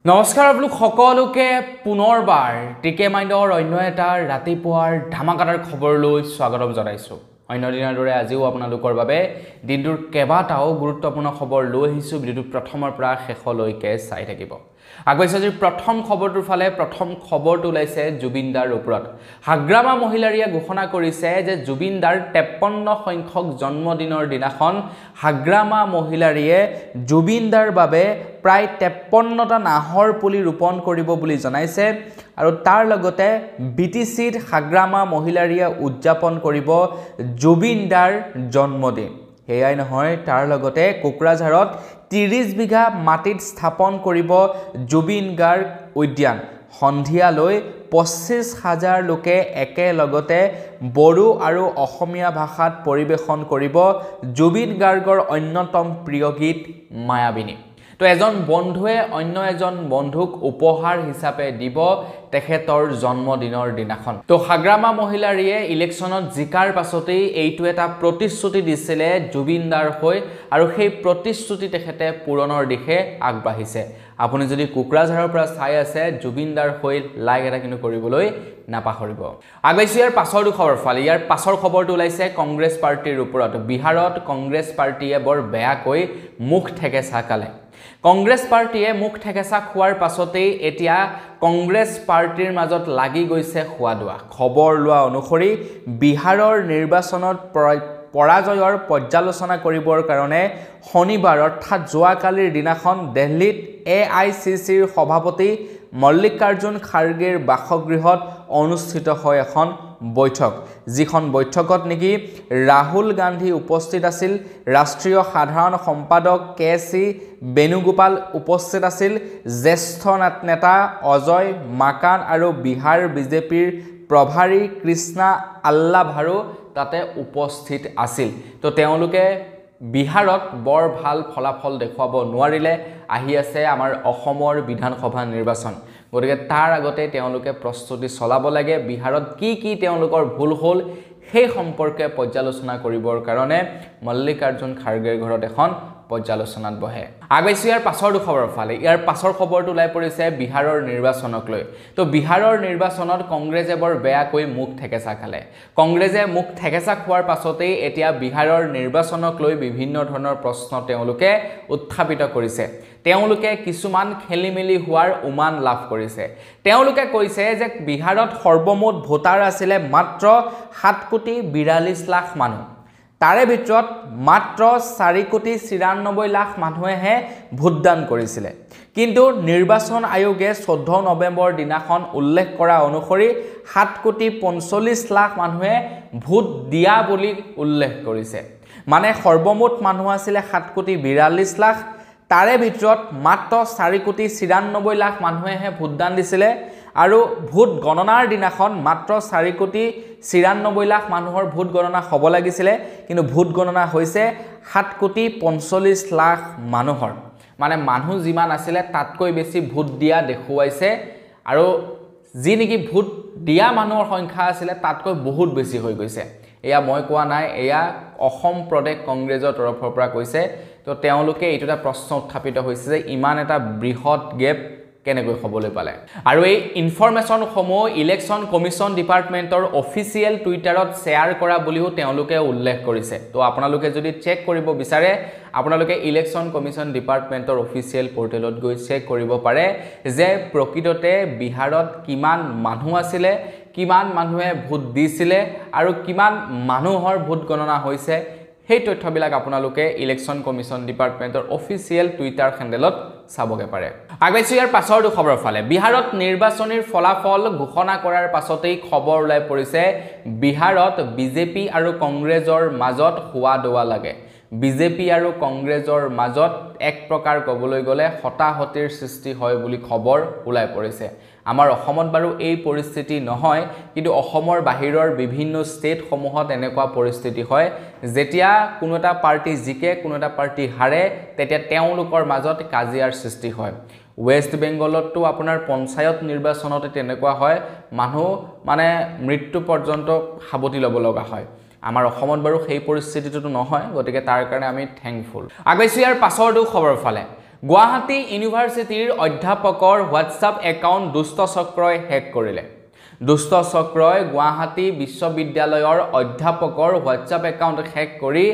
নমস্কাৰ আপোনালোক সকলোকে পুনৰবাৰ টিকে মাইণ্ডৰ অন্য এটা ৰাতিপুৱাৰ ধামাকাদাৰ খবৰলৈ স্বাগতম জনাইছো। অন্য দিনৰ দৰে আজিও আপোনালোকৰ বাবে দিনটোৰ কেইবাটাও গুৰুত্বপূৰ্ণ খবৰ লৈ আহিছো। ভিডিঅ'টো প্ৰথমৰ পৰা শেষলৈকে চাই থাকিব। আগবাইছে আজি প্ৰথম খবৰটোৰ ফালে প্ৰথম খবৰটো ওলাইছে জুবিনদাৰ ওপৰত। হাগ্ৰামা মহিলাৰীয়ে ঘোষণা কৰিছে যে জুবিনদাৰ 53 সংখ্যক জন্মদিনৰ দিনাখন হাগ্ৰামা মহিলাৰীয়ে জুবিনদাৰ বাবে প্ৰায় 53টা নাহৰ পুলি ৰোপণ কৰিব বুলি জনাইছে আৰু তাৰ লগতে বিটিচিত হাগ্ৰামা মহিলাৰীয়ে উদযাপন কৰিব জুবিনদাৰ জন্মদিন। হেয়াই নহয়, তাৰ লগতে কোকৰাঝাৰত 30 বিঘা মাটিত স্থাপন কৰিব জুবিন গাৰ্গ উদ্যান। সন্ধিয়ালৈ 25,000 লোকে একেলগতে বড়ো আৰু অসমীয়া ভাষাত পৰিৱেশন কৰিব জুবিন গাৰ্গৰ অন্যতম প্ৰিয় গীত মায়াবিনী। তো এজন বন্ধুৱে অন্য এজন বন্ধুক উপহাৰ হিচাপে দিব তেখেতৰ জন্মদিনৰ দিনাখন। তো হাগ্ৰামা মহিলাৰীয়ে ইলেকশ্যনত জিকাৰ পাছতেই এইটো এটা প্ৰতিশ্ৰুতি দিছিলে জুবিনদাৰ হৈ আৰু সেই প্ৰতিশ্ৰুতি তেখেতে পূৰণৰ দিশে আগবাঢ়িছে। আপুনি যদি কোকৰাঝাৰৰ পৰা চাই আছে জুবিনদাৰ হৈ লাইক এটা কিন্তু কৰিবলৈ নাপাহৰিব। আগবাঢ়িছো ইয়াৰ পাছৰটো খবৰ ফালে। ইয়াৰ পাছৰ খবৰটো ওলাইছে কংগ্ৰেছ পাৰ্টিৰ ওপৰত। বিহাৰত কংগ্ৰেছ পাৰ্টিয়ে বৰ বেয়াকৈ মুখ ঠেকেচা খালে। কংগ্ৰেছ পাৰ্টিয়ে মুখ ঠেকেচা খোৱাৰ পাছতেই এতিয়া কংগ্ৰেছ পাৰ্টিৰ মাজত লাগি গৈছে খোৱাদোৱা। খবৰ লোৱা অনুসৰি বিহাৰৰ নিৰ্বাচনত পৰাজয়ৰ পৰ্যালোচনা কৰিবৰ কাৰণে শনিবাৰ অৰ্থাৎ যোৱাকালিৰ দিনাখন দিল্লীত AICCৰ সভাপতি মল্লিকাৰ্জুন খাৰ্গেৰ বাসগৃহত অনুষ্ঠিত হয় এখন বৈঠক, যিখন বৈঠকত নেকি ৰাহুল গান্ধী উপস্থিত আছিল, ৰাষ্ট্ৰীয় সাধাৰণ সম্পাদক KC বেণুগোপাল উপস্থিত আছিল, জ্যেষ্ঠ নেতা অজয় মাকান আৰু বিহাৰ বিজেপিৰ প্ৰভাৰী কৃষ্ণা আল্লাভাৰো তাতে উপস্থিত আছিল। তো তেওঁলোকে বিহাৰত বৰ ভাল ফলাফল দেখুৱাব নোৱাৰিলে। আহি আছে আমাৰ অসমৰ বিধানসভা নিৰ্বাচন, গতিকে তাৰ আগতে তেওঁলোকে প্ৰস্তুতি চলাব লাগে। বিহাৰত কি তেওঁলোকৰ ভুল হ'ল সেই সম্পৰ্কে পৰ্যালোচনা কৰিবৰ কাৰণে মল্লিকাৰ্জুন খাৰ্গেৰ ঘৰত এখন পৰ্যালোচনাত বহে। আগবাইছো ইয়াৰ পাছৰ খবৰৰ ফালে। ইয়াৰ পাছৰ খবৰটো ওলাই পৰিছে বিহাৰৰ নিৰ্বাচনক লৈ। তো বিহাৰৰ নিৰ্বাচনত কংগ্ৰেছে বৰ বেয়াকৈ মুখ ঠেকেচা খালে। কংগ্ৰেছে মুখ ঠেকেচা খোৱাৰ পাছতেই এতিয়া বিহাৰৰ নিৰ্বাচনক লৈ বিভিন্ন ধৰণৰ প্ৰশ্ন তেওঁলোকে উত্থাপিত কৰিছে। তেওঁলোকে কিছুমান খেলিমেলি হোৱাৰ উমান লাভ কৰিছে। তেওঁলোকে কৈছে যে বিহাৰত সৰ্বমুঠ ভোটাৰ আছিলে মাত্ৰ 7,42,00,000 মানুহ। তাৰে ভিতৰত মাত্ৰ 4,94,00,000 মানুহেহে ভোটদান কৰিছিলে। কিন্তু নিৰ্বাচন আয়োগে 14 নৱেম্বৰ দিনাখন উল্লেখ কৰা অনুসৰি 7,45,00,000 মানুহে ভোট দিয়া বুলি উল্লেখ কৰিছে। মানে সৰ্বমুঠ মানুহ আছিলে 7,42,00,000, তাৰে ভিতৰত মাত্ৰ 4,94,00,000 মানুহেহে ভোটদান দিছিলে আৰু ভোট গণনাৰ দিনাখন মাত্ৰ 4,94,00,000 মানুহৰ ভোট গণনা হ'ব লাগিছিলে, কিন্তু ভোট গণনা হৈছে 7,45,00,000 মানুহৰ। মানে মানুহ যিমান আছিলে তাতকৈ বেছি ভোট দিয়া দেখুৱাইছে আৰু যি নেকি ভোট দিয়া মানুহৰ সংখ্যা আছিলে তাতকৈ বহুত বেছি হৈ গৈছে। এয়া মই কোৱা নাই, এয়া অসম প্ৰদেশ কংগ্ৰেছৰ তৰফৰ পৰা কৈছে। তো তেওঁলোকে এইটো এটা প্ৰশ্ন উত্থাপিত হৈছে যে ইমান এটা বৃহৎ গেপ কেনেকৈ হ'বলৈ পালে। আৰু এই ইনফৰমেশ্যনসমূহ ইলেকশ্যন কমিশ্যন ডিপাৰ্টমেণ্টৰ অফিচিয়েল টুইটাৰত শ্বেয়াৰ কৰা বুলিও তেওঁলোকে উল্লেখ কৰিছে। তো আপোনালোকে যদি চেক কৰিব বিচাৰে আপোনালোকে ইলেকশ্যন কমিশ্যন ডিপাৰ্টমেণ্টৰ অফিচিয়েল পৰ্টেলত গৈ চেক কৰিব পাৰে যে প্ৰকৃততে বিহাৰত কিমান মানুহ আছিলে, কিমান মানুহে ভোট দিছিলে আৰু কিমান মানুহৰ ভোট গণনা হৈছে। সেই তথ্যবিলাক আপোনালোকে ইলেকশ্যন কমিশ্যন ডিপাৰ্টমেণ্টৰ অফিচিয়েল টুইটাৰ হেণ্ডেলত চাবগে পাৰে। আগবাইছো ইয়াৰ পাছৰটো খবৰৰ ফালে। বিহাৰত নিৰ্বাচনীৰ ফলাফল ঘোষণা কৰাৰ পাছতেই খবৰ ওলাই পৰিছে বিহাৰত বিজেপি আৰু কংগ্ৰেছৰ মাজত হোৱা-দোৱা লাগে। বিজেপি আৰু কংগ্ৰেছৰ মাজত এক প্ৰকাৰ ক'বলৈ গ'লে হতাহতিৰ সৃষ্টি হয় বুলি খবৰ ওলাই পৰিছে। আমাৰ অসমত বাৰু এই পৰিস্থিতি নহয়, কিন্তু অসমৰ বাহিৰৰ বিভিন্ন ষ্টেটসমূহত এনেকুৱা পৰিস্থিতি হয় যেতিয়া কোনো এটা পাৰ্টি জিকে কোনো এটা পাৰ্টি হাৰে তেতিয়া তেওঁলোকৰ মাজত কাজিয়াৰ সৃষ্টি হয়। ৱেষ্ট বেংগলতো আপোনাৰ পঞ্চায়ত নিৰ্বাচনতে তেনেকুৱা হয়, মানুহ মানে মৃত্যু পৰ্যন্ত সাৱটি ল'ব লগা হয়। আমাৰ অসমত বাৰু সেই পৰিস্থিতিটো নহয়, গতিকে তাৰ কাৰণে আমি থ্যাঙ্কফুল। আগবাইছো ইয়াৰ পাছৰটো খবৰ ফালে। গুৱাহাটী ইউনিভাৰ্চিটিৰ অধ্যাপকৰ হোৱাটছআপ একাউণ্ট দুষ্ট চক্ৰই হেক কৰিলে দুষ্ট চক্ৰই গুৱাহাটী বিশ্ববিদ্যালয়ৰ অধ্যাপকৰ হোৱাটছআপ একাউণ্ট হেক কৰি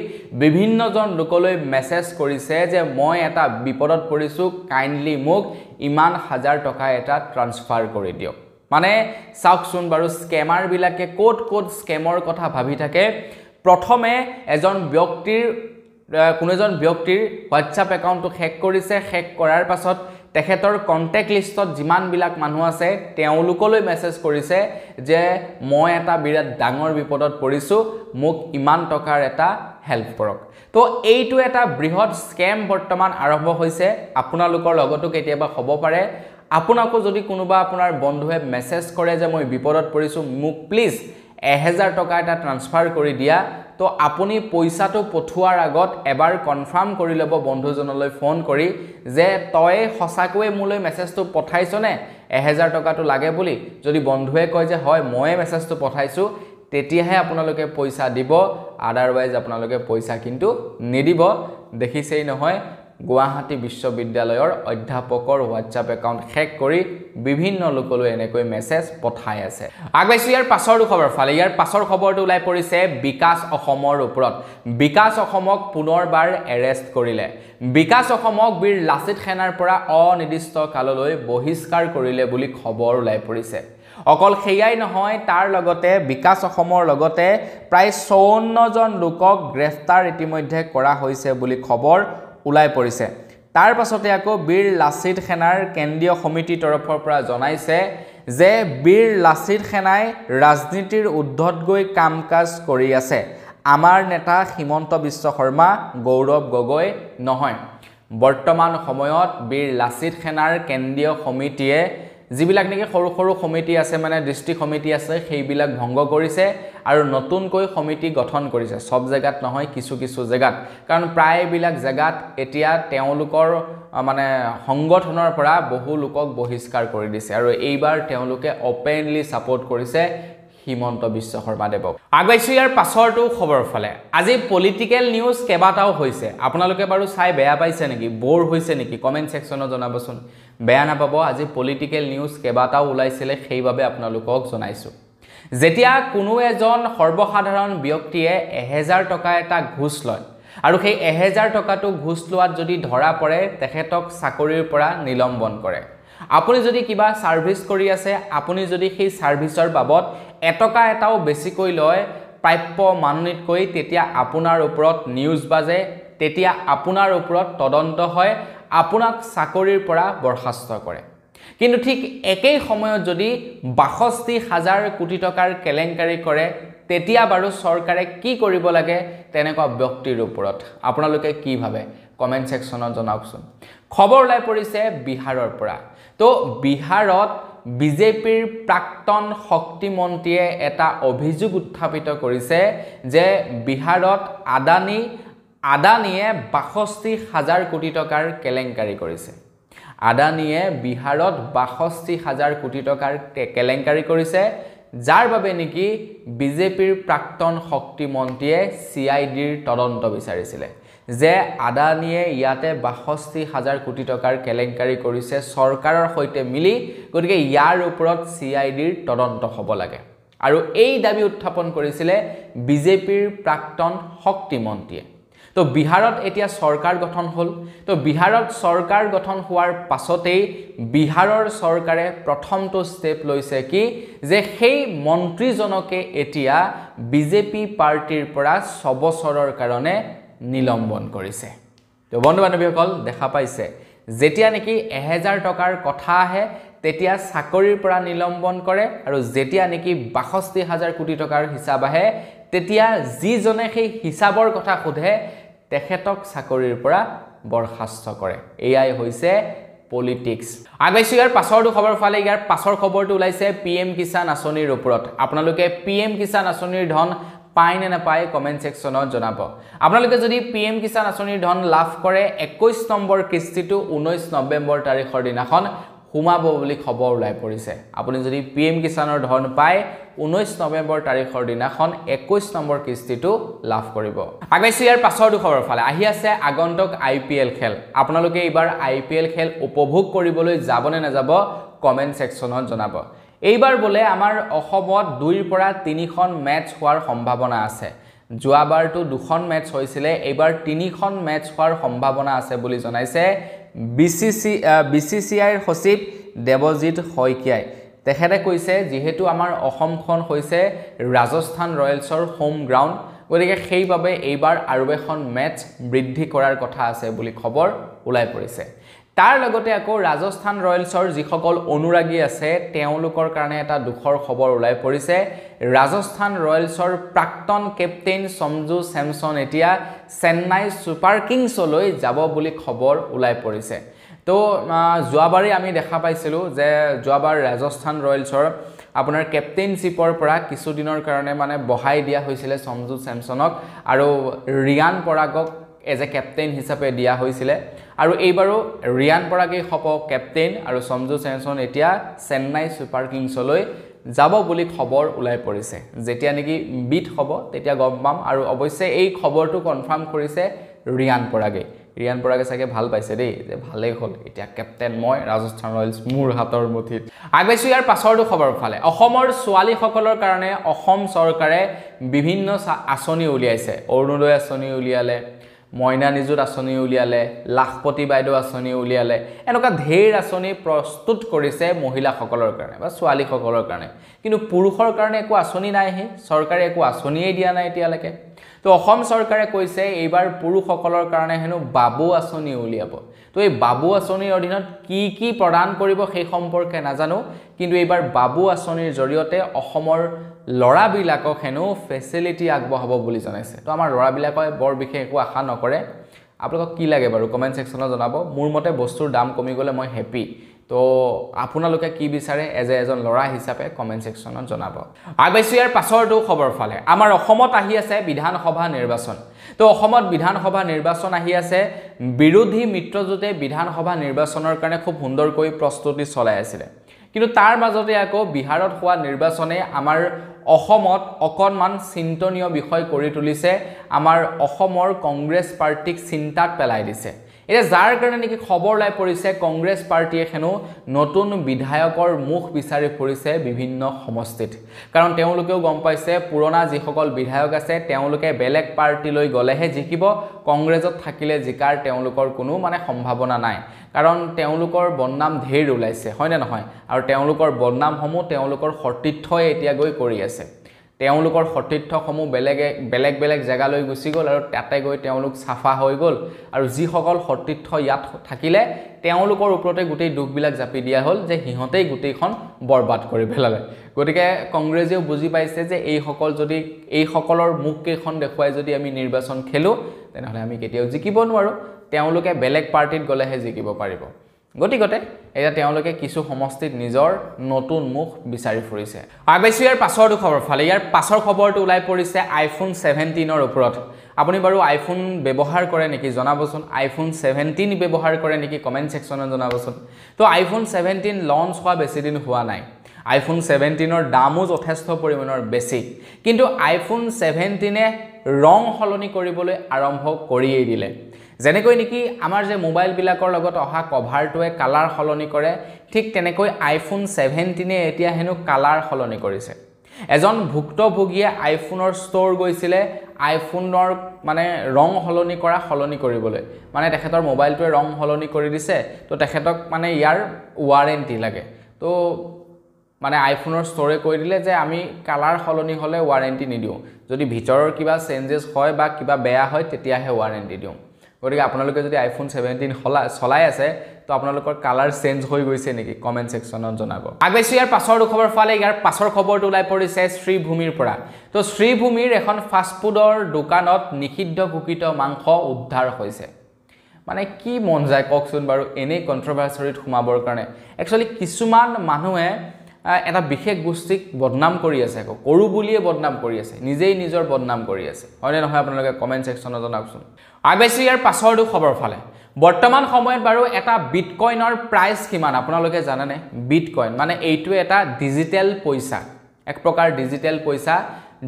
বিভিন্নজন লোকলৈ মেছেজ কৰিছে যে মই এটা বিপদত পৰিছোঁ কাইণ্ডলি মোক ইমান হাজাৰ টকা এটা ট্ৰান্সফাৰ কৰি দিয়ক মানে চাওকচোন বাৰু স্কেমাৰবিলাকে ক'ত ক'ত স্কেমৰ কথা ভাবি থাকে প্ৰথমে কোনো এজন ব্যক্তিৰ হোৱাটছআপ একাউণ্টটো হেক কৰিছে হেক কৰাৰ পাছত তেখেতৰ কন্টেক্ট লিষ্টত যিমানবিলাক মানুহ আছে তেওঁলোকলৈ মেছেজ কৰিছে যে মই এটা বিৰাট ডাঙৰ বিপদত পৰিছোঁ মোক ইমান টকাৰ এটা হেল্প কৰক তো এইটো এটা বৃহৎ স্কেম বৰ্তমান আৰম্ভ হৈছে আপোনালোকৰ লগতো কেতিয়াবা হ'ব পাৰে আপোনাকো যদি কোনোবা আপোনাৰ বন্ধুৱে মেছেজ কৰে যে মই বিপদত পৰিছোঁ মোক প্লিজ 1000 টকা এটা ট্ৰান্সফাৰ কৰি দিয়া তো আপুনি পইচাটো পঠোৱাৰ আগত এবাৰ কনফাৰ্ম কৰি ল'ব বন্ধুজনলৈ ফোন কৰি যে তই সঁচাকৈ মোলৈ মেছেজটো পঠাইছনে 1000 টকাটো লাগে বুলি যদি বন্ধুৱে কয় যে হয় মই মেছেজটো পঠাইছোঁ তেতিয়াহে আপোনালোকে পইচা দিব আদাৰৱাইজ আপোনালোকে পইচা কিন্তু নিদিব দেখিছেই নহয় গুৱাহাটী বিশ্ববিদ্যালয়ৰ অধ্যাপকৰ হোৱাটছআপ একাউণ্ট হেক কৰি বিভিন্ন লোকলৈ এনেকৈ মেছেজ পঠাই আছে আগবাইছো ইয়াৰ পাছৰ খবৰ ফালে ইয়াৰ পাছৰ খবৰটো ওলাই পৰিছে বিকাশ অসমৰ ওপৰত বিকাশ অসমক পুনৰবাৰ এৰেষ্ট কৰিলে বিকাশ অসমক বীৰ লাচিত সেনাৰ পৰা অনিৰ্দিষ্ট কাললৈ বহিষ্কাৰ কৰিলে বুলি খবৰ ওলাই পৰিছে অকল সেইয়াই নহয় তাৰ লগতে বিকাশ অসমৰ লগতে প্ৰায় 54 জন লোকক গ্ৰেফতাৰ ইতিমধ্যে কৰা হৈছে বুলি খবৰ ওলাই পৰিছে তাৰ পাছতে আকৌ বীৰ লাচিত সেনাৰ কেন্দ্ৰীয় সমিতিৰ তৰফৰ পৰা জনাইছে যে বীৰ লাচিত সেনাই ৰাজনীতিৰ উদ্ধত গৈ কাম-কাজ কৰি আছে আমাৰ নেতা হিমন্ত বিশ্ব শৰ্মা গৌৰৱ গগৈ নহয় বৰ্তমান সময়ত বীৰ লাচিত সেনাৰ কেন্দ্ৰীয় সমিতিয়ে যিবিলাক নেকি সৰু সৰু সমিতি আছে মানে ডিস্ট্ৰিক্ট সমিতি আছে সেইবিলাক ভংগ কৰিছে আৰু নতুনকৈ সমিতি গঠন কৰিছে সব জায়গাত নহয় কিছু কিছু জায়গাত কাৰণ প্ৰায়বিলাক জায়গাত এতিয়া তেওঁলোকৰ মানে সংগঠনৰ পৰা বহু লোকক বহিষ্কাৰ কৰি দিছে আৰু এইবাৰ তেওঁলোকে ওপেনলি সাপোৰ্ট কৰিছে হিমন্ত বিশ্ব শৰ্মা দেৱক আগবাইছো ইয়াৰ পাছৰটো খবৰ ফালে আজি পলিটিক্যাল নিউজ কেবাটাও হৈছে আপোনালোকে বাৰু চাই বেয়া পাইছে নেকি বৰ হৈছে নেকি কমেন্ট সেকশনত জনাবচোন বেয়া নাপাব আজি পলিটিক্যাল নিউজ কেবাটাও ওলাইছিলে সেইভাবে আপোনালোকক জনাইছো যেতিয়া কোনো এজন সৰ্বসাধাৰণ ব্যক্তিয়ে 1000 টকা এটা ঘুষ লয় আৰু সেই 1000 টকাটো ঘুষ লোৱাত যদি ধৰা পৰে তেখেতক চাকৰিৰ পৰা নিলম্বন কৰে আপুনি যদি কিবা সাৰ্ভিস কৰি আছে আপুনি যদি সেই সাৰ্ভিসৰ বাবদ এটকা এটাও বেছিকৈ লয় প্ৰাপ্য মাননিতকৈ তেতিয়া আপোনাৰ ওপৰত নিউজ বাজে তেতিয়া আপোনাৰ ওপৰত তদন্ত হয় আপোনাক চাকৰিৰ পৰা বৰখাস্ত কৰে কিন্তু ঠিক একেই সময়ত যদি ৬২,০০০ কোটি টকাৰ কেলেংকাৰী কৰে তেতিয়া বাৰু চৰকাৰে কি কৰিব লাগে তেনেকুৱা ব্যক্তিৰ ওপৰত আপোনালোকে কি ভাবে কমেন্ট সেকশনত জনাওকচোন খবৰ ওলাই পৰিছে বিহাৰৰ পৰা তো বিহাৰত বিজেপিৰ প্ৰাক্তন শক্তি মন্ত্ৰীয়ে এটা অভিযোগ উত্থাপিত কৰিছে যে বিহাৰত আদানিয়ে ৬২,০০০ কোটি টকাৰ কেলেংকাৰী কৰিছে আদানিয়ে বিহাৰত ৬২,০০০ কোটি টকাৰ কেলেংকাৰী কৰিছে যাৰ বাবে নেকি বিজেপিৰ প্ৰাক্তন শক্তি মন্ত্ৰীয়ে CIDৰ তদন্ত বিচাৰিছিলে যে আদানিয়ে ইয়াতে ৬২,০০০ কোটি টকাৰ কেলেংকাৰী কৰিছে চৰকাৰৰ সৈতে মিলি গতিকে ইয়াৰ ওপৰত CIDৰ তদন্ত হ'ব লাগে আৰু এই দাবী উত্থাপন কৰিছিলে বিজেপিৰ প্ৰাক্তন শক্তি মন্ত্ৰীয়ে তো বিহাৰত এতিয়া সৰকাৰ গঠন হল তো বিহাৰত সৰকাৰ গঠন হোৱাৰ পাছতেই বিহাৰৰ সৰকাৰে প্ৰথমটো স্টেপ লৈছে কি যে সেই মন্ত্ৰীজনকে এতিয়া বিজেপি পাৰ্টিৰ পৰা 6 বছৰৰ কাৰণে নিলম্বন কৰিছে তো বন্ধু বান্ধৱীসকল দেখা পাইছে যেতিয়া নেকি 1000 টকাৰ কথা আহে তেতিয়া চাকৰিৰ পৰা নিলম্বন কৰে আৰু যেতিয়া নেকি ৬২,০০০ কোটি টকাৰ হিচাপ আহে তেতিয়া যিজনে সেই হিচাপৰ কথা সোধে তেখেতক চাকৰিৰ পৰা বৰখাস্ত কৰে এয়াই হৈছে পলিটিক্স আগবাইছো ইয়াৰ পাছৰটো খবৰ ফালে ইয়াৰ পাছৰ খবৰটো ওলাইছে PM কিষাণ আঁচনিৰ ওপৰত আপোনালোকে PM কিষাণ আঁচনিৰ ধন পায় নে নাপায় কমেন্ট সেকশনত জনাব আপোনালোকে যদি PM কিষাণ আঁচনিৰ ধন লাভ কৰে 21 নম্বৰ কিস্তিটো 19 নৱেম্বৰ তাৰিখৰ দিনাখন সোমাব বুলি খবৰ ওলাই পৰিছে আপুনি যদি পিএম কিষাণৰ ধন পায় 19 নৱেম্বৰ তাৰিখৰ দিনাখন 21 নম্বৰ কিস্তিটো লাভ কৰিব আগবাইছো ইয়াৰ পাছৰটো খবৰ ফালে আহি আছে আগন্তুক আইপিএল খেল আপোনালোকে এইবাৰ আইপিএল খেল উপভোগ কৰিবলৈ যাবনে নাযাব কমেন্ট সেকশনত জনাব এইবাৰ বলে আমাৰ অসমত 2 পৰা 3খন মেচ হোৱাৰ সম্ভাৱনা আছে যোৱাবাৰটো 2খন মেচ হৈছিলে এইবাৰ 3খন মেচ হোৱাৰ সম্ভাৱনা আছে বুলি জনাইছে বিসিসিআইৰ সচিব দেৱজিৎ শইকীয়াই তেখেতে কৈছে যেহেতু আমাৰ অসমখন হৈছে ৰাজস্থান ৰয়েলছৰ হোম গ্ৰাউণ্ড গতিকে সেইভাবে এইবাৰ আৰু এখন মেচ বৃদ্ধি কৰাৰ কথা আছে বুলি খবৰ ওলাই পৰিছে তাৰ লগতে আকৌ ৰাজস্থান ৰয়েলছৰ যিসকল অনুৰাগী আছে তেওঁলোকৰ কাৰণে এটা দুখৰ খবৰ ওলাই পৰিছে ৰাজস্থান ৰয়েলছৰ প্ৰাক্তন কেপ্টেইন সঞ্জু স্যামসন এতিয়া চেন্নাই সুপাৰ কিংছলৈ যাব বুলি খবৰ ওলাই পৰিছে তো যোৱাবাৰে আমি দেখা পাইছিলো যে যোৱাবাৰ ৰাজস্থান ৰয়েলছৰ আপোনাৰ কেপ্টেইনশ্বিপৰ পৰা কিছু দিনৰ কাৰণে মানে বহাই দিয়া হৈছিল সঞ্জু স্যামসনক আৰু ৰিয়ান পৰাগক এজ এ কেপ্টেইন হিচাপে দিয়া হৈছিল আৰু এইবাৰো ৰিয়ান পৰাগেই হ'ব কেপ্টেইন আৰু সঞ্জু স্যামসন এতিয়া চেন্নাই সুপাৰ কিংছলৈ যাব বুলি খবৰ ওলাই পৰিছে যেতিয়া নেকি বিট হ'ব তেতিয়া গম পাম আৰু অৱশ্যে এই খবৰটো কনফাৰ্ম কৰিছে ৰিয়ান পৰাগে চাগে ভাল পাইছে দেই যে ভালেই হ'ল এতিয়া কেপ্টেইন মই ৰাজস্থান ৰয়েলছ মোৰ হাতৰ মুঠিত আগবাইছো ইয়াৰ পাছৰটো খবৰ ফালে অসমৰ ছোৱালীসকলৰ কাৰণে অসম চৰকাৰে বিভিন্ন আঁচনি উলিয়াইছে অৰুণোদয় আঁচনি উলিয়ালে মইনা নিযুত আঁচনি উলিয়ালে লাখপতি বাইদেউ আঁচনি উলিয়ালে এনেকুৱা ঢেৰ আঁচনি প্ৰস্তুত কৰিছে মহিলাসকলৰ কাৰণে বা ছোৱালীসকলৰ কাৰণে কিন্তু পুৰুষৰ কাৰণে একো আঁচনি নাই হে চৰকাৰে একো আঁচনিয়ে দিয়া নাই এতিয়ালৈকে তো অসম চৰকাৰে কৈছে এইবাৰ পুৰুষসকলৰ কাৰণে হেনো বাবু আঁচনি উলিয়াব তো এই বাবু আঁচনিৰ অধীনত কি প্ৰদান কৰিব সেই সম্পৰ্কে নাজানো কিন্তু এইবাৰ বাবু আঁচনিৰ জৰিয়তে অসমৰ লৰাবিলাকক হেনো ফেচিলিটি আগবঢ়াব বুলি জনাইছে তো আমাৰ লৰাবিলাকে বৰ বিশেষ একো আশা নকৰে আপোনালোকক কি লাগে বাৰু কমেন্ট সেকশনত জনাব মোৰ মতে বস্তুৰ দাম কমি গলে মই হেপি তো আপোনালোকে কি বিচাৰে এজন লৰা হিচাপে কমেন্ট সেকশনত জনাব আগবাইছো ইয়াৰ পাছৰটো খবৰ ফালে আমাৰ অসমত আহি আছে বিধানসভা নিৰ্বাচন তো অসমত বিধানসভা নিৰ্বাচন আহি আছে বিৰোধী মিত্ৰজোঁটে বিধানসভা নিৰ্বাচনৰ কাৰণে খুব সুন্দৰকৈ প্ৰস্তুতি চলাই আছিল কিন্তু তাৰ মাজতে আকৌ বিহাৰত হোৱা নিৰ্বাচনে আমাৰ অসমত অকনমান চিন্তনীয় বিষয় কৰি তুলিছে আমাৰ অসমৰ কংগ্ৰেছ পাৰ্টিক চিন্তাত পেলাই দিছে এটা যাৰ কাৰণে নেকি খবৰ লাই পৰিছে কংগ্ৰেছ পাৰ্টিয়ে হেনো নতুন বিধায়কৰ মুখ বিচাৰি ফুৰিছে বিভিন্ন সমষ্টিত কাৰণ তেওঁলোকেও গম পাইছে পুৰণা যিসকল বিধায়ক আছে তেওঁলোকে বেলেগ পাৰ্টিলৈ গলেহে জিকিব কংগ্ৰেছত থাকিলে জিকাৰ তেওঁলোকৰ কোনো মানে সম্ভাৱনা নাই কাৰণ তেওঁলোকৰ বদনাম ঢেৰ ওলাইছে হয় নে নহয় আৰু তেওঁলোকৰ বদনামসমূহ তেওঁলোকৰ সতীৰ্থই এতিয়া গৈ কৰি আছে তেওঁলোকৰ সতীৰ্থসমূহ বেলেগ জেগালৈ গুচি গ'ল আৰু তাতে গৈ তেওঁলোক সাফা হৈ গ'ল আৰু যিসকল সতীৰ্থ ইয়াত থাকিলে তেওঁলোকৰ ওপৰতে গোটেই দুখবিলাক জাপি দিয়া হ'ল যে হিহঁতেই গোটেইখন বৰবাদ কৰি পেলালে গতিকে কংগ্ৰেছেও বুজি পাইছে যে এই সকলৰ মুখ কেইখন দেখুৱাই যদি আমি নিৰ্বাচন খেলো তেনেহলে আমি কেতিয়াও জিকিব নোৱাৰো তেওঁলোকে বেলেগ পাৰ্টিত গলেহে জিকিব পাৰিব গতিকতে এটা তেওঁলোকে কিছু সমষ্টিত নিজৰ নতুন মুখ বিচাৰি ফুৰিছে আগবাইছো ইয়াৰ পাছৰটো খবৰ ফালে ইয়াৰ পাছৰ খবৰটো ওলাই পৰিছে আইফোন 17ৰ ওপৰত আপুনি বাৰু আইফোন ব্যৱহাৰ কৰে নেকি জনাবচোন আইফোন 17 ব্যৱহাৰ কৰে নেকি কমেন্ট সেকশনত জনাবচোন তো আইফোন 17 লঞ্চ হোৱা বেছি দিন হোৱা নাই আইফোন 17ৰ দামো যথেষ্ট পৰিমাণৰ বেছি কিন্তু আইফোন 17এ ৰং হলনি কৰিবলৈ আৰম্ভ কৰিয়েই দিলে যেনেকৈ নেকি আমাৰ যে মোবাইল বিলাকৰ লগত অহা কভাৰটোৱে কালাৰ হলনি কৰে ঠিক তেনেকৈ আইফোন 17এ এতিয়া হেনো কালাৰ হলনি কৰিছে এজন ভুক্তভোগীয়ে আইফোনৰ ষ্ট'ৰ গৈছিলে আইফোনৰ মানে ৰং হলনি কৰিবলৈ মানে তেখেতৰ মোবাইলটোৱে ৰং হলনি কৰি দিছে তো তেখেতক মানে ইয়াৰ ওয়াৰেন্টি লাগে তো মানে আইফোনৰ ষ্ট'ৰে কৈ দিলে যে আমি কালাৰ হলনি হলে ওয়াৰেন্টি নিদিও যদি ভিতৰৰ কিবা চেঞ্জেছ হয় বা কিবা বেয়া হয় তেতিয়াহে ওয়াৰেন্টি দিও গতিকে আপোনালোকে যদি আইফোন 17 চলাই আছে তো আপোনালোকৰ কালাৰ চেঞ্জ হৈ গৈছে নেকি কমেন্ট সেকশনত জনাব আগবাইছো ইয়াৰ পাছৰ খবৰ ফালে ইয়াৰ পাছৰ খবৰটো ওলাই পৰিছে শ্ৰীভূমিৰ পৰা তো শ্ৰীভূমিৰ এখন ফাষ্ট ফুডৰ দোকানত নিষিদ্ধ কুকিত মাংস উদ্ধাৰ হৈছে মানে কি মন যায় কওকচোন বাৰু এনে কন্ট্ৰভাৰ্চিত সোমাবৰ কাৰণে একচুয়ালি কিছুমান মানুহে এটা বিশেষ গোষ্ঠীক বদনাম কৰি আছে কৰু বুলিয়ে বদনাম কৰি আছে নিজেই নিজৰ বদনাম কৰি আছে হয়নে নহয় আপোনালোকে কমেন্ট সেকশনত জনাওকচোন আগবাইছো ইয়াৰ পাছৰটো খবৰ ফালে বৰ্তমান সময়ত বাৰু এটা বিটকইনৰ প্ৰাইচ কিমান আপোনালোকে জানেনে বিটকইন মানে এইটো এটা ডিজিটেল পইচা এক প্ৰকাৰ ডিজিটেল পইচা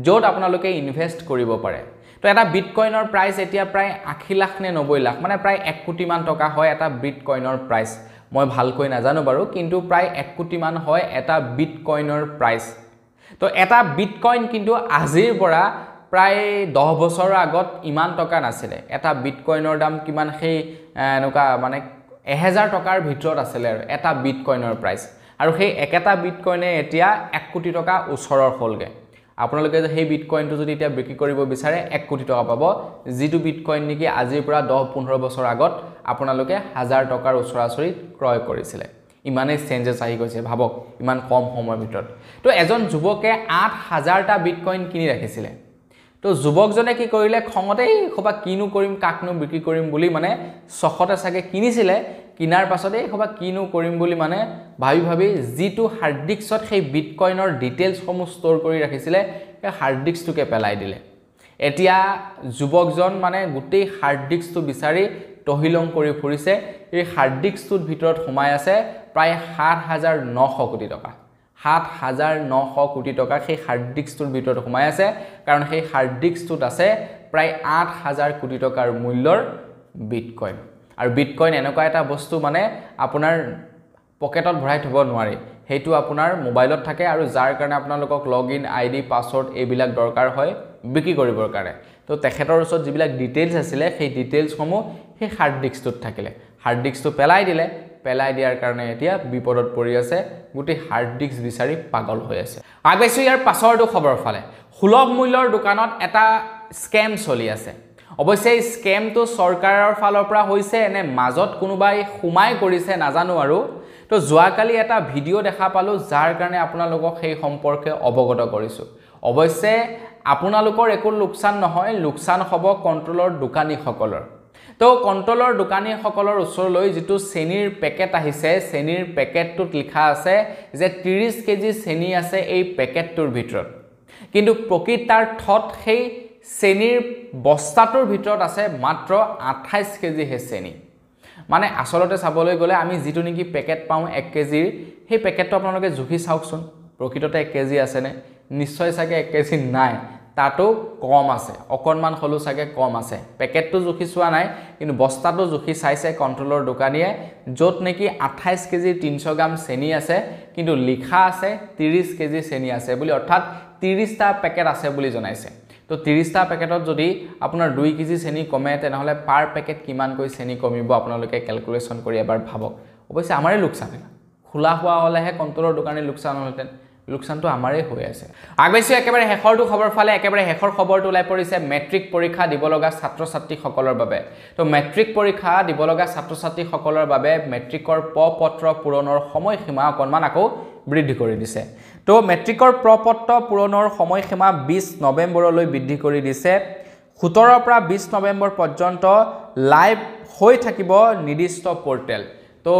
য'ত আপোনালোকে ইনভেষ্ট কৰিব পাৰে তো এটা বিটকইনৰ প্ৰাইচ এতিয়া প্ৰায় 80 লাখ নে 90 লাখ মানে প্ৰায় 1 কোটি মান টকা হয় এটা বিটকইনৰ প্ৰাইচ মই ভালকৈ নাজানো বাৰু কিন্তু প্ৰায় 1 কোটি মান হয় এটা বিটকইনৰ প্ৰাইচ তো এটা বিটকইন কিন্তু আজিৰ পৰা প্ৰায় 10 বছৰৰ আগত ইমান টকা নাছিলে এটা বিটকইনৰ দাম কিমান সেই এনেকা মানে 1000 টকাৰ ভিতৰত আছিল আৰু এটা বিটকইনৰ প্ৰাইচ আৰু সেই একেটা বিটকইনে এতিয়া 1 কোটি টকা ওচৰৰ হ'লগে আপোনালোকে যে সেই বিটকইনটো যদি এতিয়া বিক্ৰী কৰিব বিচাৰে 1 কোটি টকা পাব যিটো বিটকইন নেকি আজিৰ পৰা 10-15 বছৰ আগত আপোনালোকে 1000 টকাৰ ওচৰাচৰি ক্ৰয় কৰিছিলে ইমানে চেঞ্জেছ আহি গৈছে ভাবক ইমান কম সময়ৰ ভিতৰত তো এজন যুৱকে 8000টা বিটকইন কিনি ৰাখিছিলে তো যুৱকজনে কি কৰিলে খঙতেই খবা কিনো কৰিম কাকনো বিক্ৰী কৰিম বুলি মানে সখতে সাগে কিনিছিলে কিনাৰ পাছতে খবা কিনো কৰিম বুলি মানে ভাবি জিটো হাৰ্ড ডিস্কত সেই বিটকইনৰ ডিটেইলছ সমূহ ষ্টৰ কৰি ৰাখিছিলে এই হাৰ্ড ডিস্কটোকে পেলাই দিলে এতিয়া যুৱকজন মানে গোটেই হাৰ্ড ডিস্কটো বিচাৰি তহিলং কৰি ফুৰিছে এই হাৰ্ড ডিস্কটোৰ ভিতৰত সোমাই আছে প্ৰায় 7900 কোটি টকা 7900 কোটি টকা সেই হাৰ্ড ডিস্কটোৰ ভিতৰত সোমাই আছে কাৰণ সেই হাৰ্ড ডিস্কটোত আছে প্ৰায় 8000 কোটি টকাৰ মূল্যৰ বিটকইন আৰু বিটকইন এনেকুৱা এটা বস্তু মানে আপোনাৰ পকেটত ভৰাই থব নোৱাৰি হেতু আপোনাৰ মোবাইলত থাকে আৰু যাৰ কাৰণে আপোনালোকক লগইন আইডি পাছৱৰ্ড এইবিলাক দৰকাৰ হয় বিক্ৰী কৰিবৰ কাৰণে তো তেখেতৰ ওচৰত যিবিলাক ডিটেইলছ আছিল সেই ডিটেইলছ সমূহ সেই হাৰ্ড ডিস্কটোত থাকিলে হাৰ্ড ডিস্কটো পেলাই দিলে পেলাই দিয়াৰ কাৰণে এতিয়া বিপদত পৰি আছে গোটেই হাৰ্ড ডিস্ক বিচাৰি পাগল হৈ আছে আগবাইছো ইয়াৰ পাছৰটো খবৰ ফালে সুলভ মূল্যৰ দোকানত এটা স্কেম চলি আছে অৱশ্যে এই স্কেমটো চৰকাৰৰ ফালৰ পৰা হৈছে এনে মাজত কোনোবাই খুমাই কৰিছে নাজানো আৰু তো যোৱাকালি এটা ভিডিঅ' দেখা পালো যাৰ কাৰণে আপোনালোকক সেই সম্পৰ্কে অৱগত কৰিছো অৱশ্যে আপোনালোকৰ একো লোকচান নহয় লোকচান হ'ব কন্ট্ৰলৰ দোকানীসকলৰ তো কন্ট্ৰলৰ দোকানীসকলৰ ওচৰলৈ যেটো চেনিৰ পেকেট আহিছে চেনিৰ পেকেটটোত লিখা আছে যে 30 কেজি চেনি আছে এই পেকেটটোৰ ভিতৰত কিন্তু প্ৰকৃতাৰ্থত সেই চেনিৰ বস্তাটোৰ ভিতৰত আছে মাত্ৰ 28 কেজি হে চেনি মানে আসলতে চাবলৈ গলে আমি যেটো নেকি পেকেট পাও 1 কেজিৰ সেই পেকেটটো আপোনালোকে জুখি চাওকচোন প্ৰকৃততে 1 কেজি আছে নে নিশ্চয় চাগে 1 কেজি নাই তাতো কম আছে অকনমান হলো চাগে কম আছে পেকেটটো জুখি চোৱা নাই কিন্তু বস্তাটো জুখি চাইছে কন্ট্ৰলৰ দোকানীয়ে যত নেকি 28 কেজি 300 গ্ৰাম চেনি আছে কিন্তু লিখা আছে 30 কেজি চেনি আছে বুলি অৰ্থাৎ 30টা পেকেট আছে বুলি জনাইছে তো 30টা পেকেটত যদি আপোনাৰ 2 কেজি চেনি কমে তেনেহলে পাৰ পেকেট কিমান কৈ চেনি কমিব আপোনালোকে ক্যালকুলেশন কৰি এবাৰ ভাবক অৱশ্যে আমাৰে লোকচান খোলা হোৱা হলেহে কন্ট্ৰলৰ দোকানী লোকচান হলতেন লোকচানটো আমাৰে হৈ আছে আগবাইছো একেবাৰে হেখৰটো খবৰ ফালে একেবাৰে হেখৰ খবৰটো লাই পৰিছে মেট্ৰিক পৰীক্ষা দিব লগা ছাত্ৰ ছাত্ৰী সকলৰ বাবে তো মেট্ৰিক পৰীক্ষা দিব লগা ছাত্ৰ ছাত্ৰী সকলৰ বাবে মেট্ৰিকৰ পত্ৰ পূৰণৰ সময়সীমা অকনমান আকৌ বৃদ্ধি কৰি দিছে তো মেট্ৰিকৰ পত্ৰ পূৰণৰ সময়সীমা 20 নৱেম্বৰলৈ বৃদ্ধি কৰি দিছে 17 পৰা 20 নৱেম্বৰ পৰ্যন্ত লাইভ হৈ থাকিব নিৰ্দিষ্ট পোৰ্টেল তো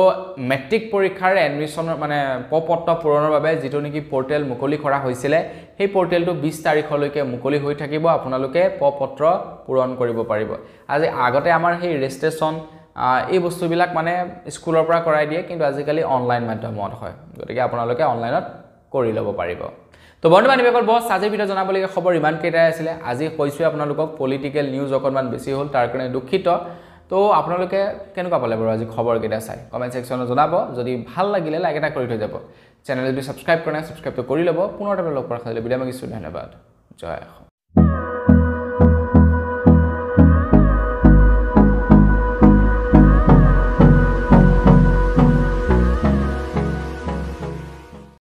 মেট্ৰিক পৰীক্ষাৰ এডমিশন মানে পত্ৰ পূৰণৰ বাবে যেটো নেকি পোৰ্টেল মুকলি কৰা হৈছিল সেই পোৰ্টেলটো 20 তাৰিখলৈকে মুকলি হৈ থাকিব আপোনালোকে পত্ৰ পূৰণ কৰিব পাৰিব আজি আগতে আমাৰ সেই ৰেজিষ্ট্ৰেচন এই বস্তুবিলাক মানে স্কুলৰ পৰা কৰাই দিয়ে কিন্তু আজিকালি অনলাইন মাধ্যমত হয় গতিকে আপোনালোকে অনলাইনত কৰি ল'ব পাৰিব তো বন্ধু বান্ধৱীসকল বস আজি ভিডিও জনাবলগীয়া খবৰ ইমান কেইটাই আছিল আজি কৈছো আপোনালোকক পলিটিক্যাল নিউজ অকনমান বেছি হ'ল তাৰ কাৰণে দুখিত তো আপোনালোকে কেনেকুৱা পালে বাৰু আজি খবৰ কেইটা চাই কমেন্ট সেকশনত জনাব যদি ভাল লাগিলে লাইক এটা কৰি থৈ যাব চেনেল যদি সাবস্ক্ৰাইব কৰা নাই সাবস্ক্ৰাইব কৰি ল'ব পুনৰ লগ পোৱাৰ খালি বিদায় মাগিছো ধন্যবাদ জয়